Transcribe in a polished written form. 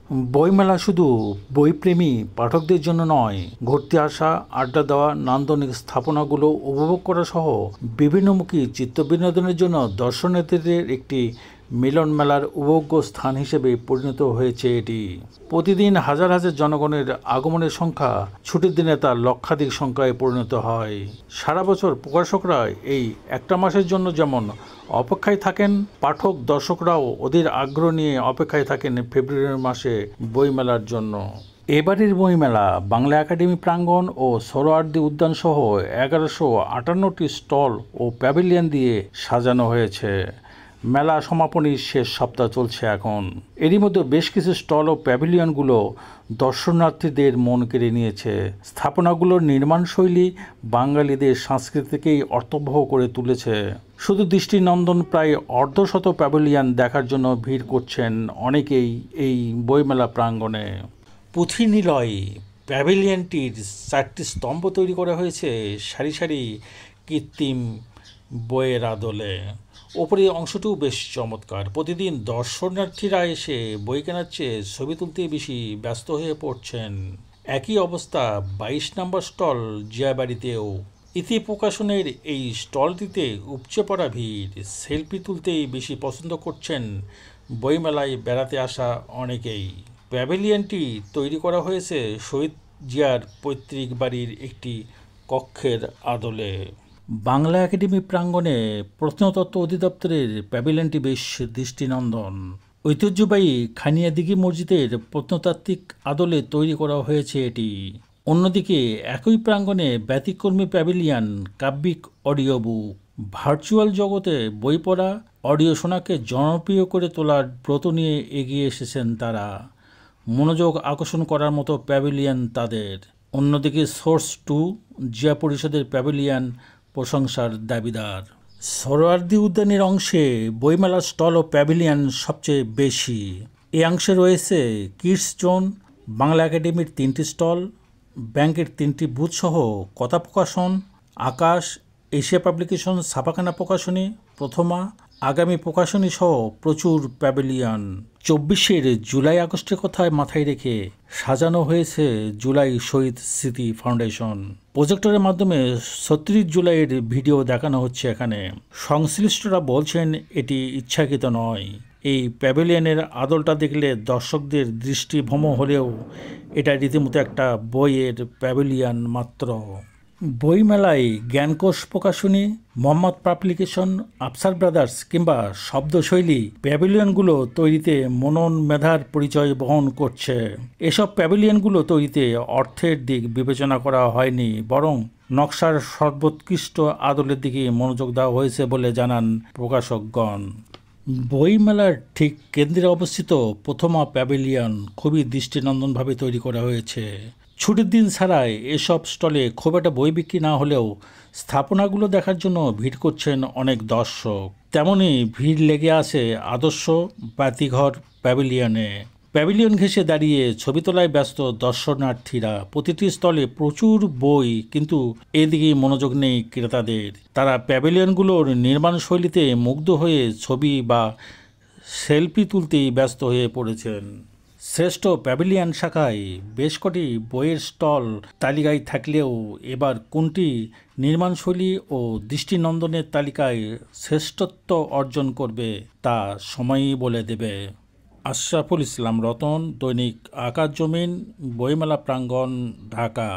বইমেলা শুধু বইপ্রেমী পাঠকদের জন্য নয়, ঘুরতে আসা, আড্ডা দেওয়া, নান্দনিক স্থাপনাগুলো উপভোগ করা সহ বিভিন্নমুখী চিত্তবিনোদনের জন্য দর্শনার্থীদের একটি মিলন মেলার উপভোগ্য স্থান হিসেবে পরিণত হয়েছে এটি। প্রতিদিন হাজার হাজার জনগণের আগমনের সংখ্যা ছুটির দিনে তা লক্ষাধিক সংখ্যায় পরিণত হয়। সারা বছর প্রকাশকরা এই একটা মাসের জন্য যেমন অপেক্ষায় থাকেন, পাঠক দর্শকরাও ওদের আগ্রহ নিয়ে অপেক্ষায় থাকেন ফেব্রুয়ারি মাসে বইমেলার জন্য। এবারের বইমেলা বাংলা একাডেমি প্রাঙ্গণ ও সোহরাওয়ার্দী উদ্যান সহ 1158টি স্টল ও প্যাভিলিয়ন দিয়ে সাজানো হয়েছে। মেলা সমাপনীর শেষ সপ্তাহ চলছে এখন। এরই মধ্যে বেশ কিছু স্টল ও প্যাভিলিয়নগুলো দর্শনার্থীদের মন কেড়ে নিয়েছে। স্থাপনাগুলোর নির্মাণশৈলী বাঙালিদের সংস্কৃতিকেই অর্থবহ করে তুলেছে। শুধু দৃষ্টিনন্দন প্রায় অর্ধশত প্যাভিলিয়ন দেখার জন্য ভিড় করছেন অনেকেই এই বইমেলা প্রাঙ্গণে। পুঁথিনিলয় প্যাভিলিয়নটির 4টি স্তম্ভ তৈরি করা হয়েছে সারি সারি কৃত্রিম বইয়ের আদলে। ওপরের অংশটিও বেশ চমৎকার। প্রতিদিন দর্শনার্থীরা এসে বই কেনার চেয়ে ছবি তুলতে বেশি ব্যস্ত হয়ে পড়ছেন। একই অবস্থা 22 নম্বর স্টল জিয়াবাড়িতেও। ইতি প্রকাশনের এই স্টলটিতে উপচে পড়া ভিড়। সেলফি তুলতেই বেশি পছন্দ করছেন বইমেলায় বেড়াতে আসা অনেকেই। প্যাভিলিয়নটি তৈরি করা হয়েছে শহীদ জিয়ার পৈতৃক বাড়ির একটি কক্ষের আদলে। বাংলা একাডেমি প্রাঙ্গণে প্রত্নতত্ত্ব অধিদপ্তরের প্যাভিলিয়নটি বেশ দৃষ্টিনন্দন। ঐতিহ্যবাহী খানিয়াদিঘি মসজিদের প্রত্নতাত্ত্বিক আদলে তৈরি করা হয়েছে এটি। অন্যদিকে একই প্রাঙ্গণে ব্যতিক্রমী প্যাভিলিয়ন কাব্যিক অডিও বুক। ভার্চুয়াল জগতে বই পড়া, অডিও শোনাকে জনপ্রিয় করে তোলার ব্রত নিয়ে এগিয়ে এসেছেন তারা। মনোযোগ আকর্ষণ করার মতো প্যাভিলিয়ন তাদের। অন্যদিকে সোর্স 2 জিয়া পরিষদের প্যাভিলিয়ন প্রশংসার দাবিদার। সোহরাওয়ার্দী উদ্যানের অংশে বইমেলার স্টল ও প্যাভিলিয়ন সবচেয়ে বেশি। এই অংশে রয়েছে কিডস জোন, বাংলা একাডেমির 3টি স্টল, ব্যাংকের 3টি বুথ সহ কথা প্রকাশন, আকাশ, এশিয়া পাবলিকেশন, ছাপাখানা প্রকাশনী, প্রথমা, আগামী প্রকাশনী সহ প্রচুর প্যাভিলিয়ন। 24 জুলাই আগস্টের কথা মাথায় রেখে সাজানো হয়েছে জুলাই শহীদ স্মৃতি ফাউন্ডেশন। প্রজেক্টরের মাধ্যমে 36 জুলাইয়ের ভিডিও দেখানো হচ্ছে এখানে। সংশ্লিষ্টরা বলছেন এটি ইচ্ছাকৃত নয়। এই প্যাভিলিয়নের আদলটা দেখলে দর্শকদের দৃষ্টিভ্রম হলেও এটা রীতিমতো একটা বইয়ের প্যাভিলিয়ন মাত্র। বইমেলায় জ্ঞানকোষ প্রকাশনী, মোহাম্মদ পাবলিকেশন, আফসার ব্রাদার্স কিংবা শব্দশৈলী প্যাভিলিয়নগুলো তৈরিতে মনন মেধার পরিচয় বহন করছে। এসব প্যাভিলিয়নগুলো তৈরিতে অর্থের দিক বিবেচনা করা হয়নি, বরং নকশার সর্বোৎকৃষ্ট আদলের দিকে মনোযোগ দেওয়া হয়েছে বলে জানান প্রকাশকগণ। বইমেলার ঠিক কেন্দ্রে অবস্থিত প্রথমা প্যাভিলিয়ন খুবই দৃষ্টিনন্দনভাবে তৈরি করা হয়েছে। ছুটির দিন ছাড়াই এসব স্টলে খুব একটা বই বিক্রি না হলেও স্থাপনাগুলো দেখার জন্য ভিড় করছেন অনেক দর্শক। তেমনই ভিড় লেগে আছে আদর্শ বাতিঘর প্যাভিলিয়নে। প্যাভিলিয়ন ঘেঁষে দাঁড়িয়ে ছবি তোলায় ব্যস্ত দর্শনার্থীরা। প্রতিটি স্থলে প্রচুর বই, কিন্তু এদিকে মনোযোগ নেই ক্রেতাদের। তারা প্যাভিলিয়নগুলোর নির্মাণ শৈলীতে মুগ্ধ হয়ে ছবি বা সেলফি তুলতেই ব্যস্ত হয়ে পড়েছেন। শ্রেষ্ঠ প্যাভিলিয়ন শাখায় বেশ কটি বইয়ের স্টল তালিকায় থাকলেও এবার কোনটি নির্মাণশৈলী ও দৃষ্টিনন্দনের তালিকায় শ্রেষ্ঠত্ব অর্জন করবে তা সময়ই বলে দেবে। আশরাফুল ইসলাম রতন, দৈনিক আকাশ জমিন, বইমেলা প্রাঙ্গণ, ঢাকা।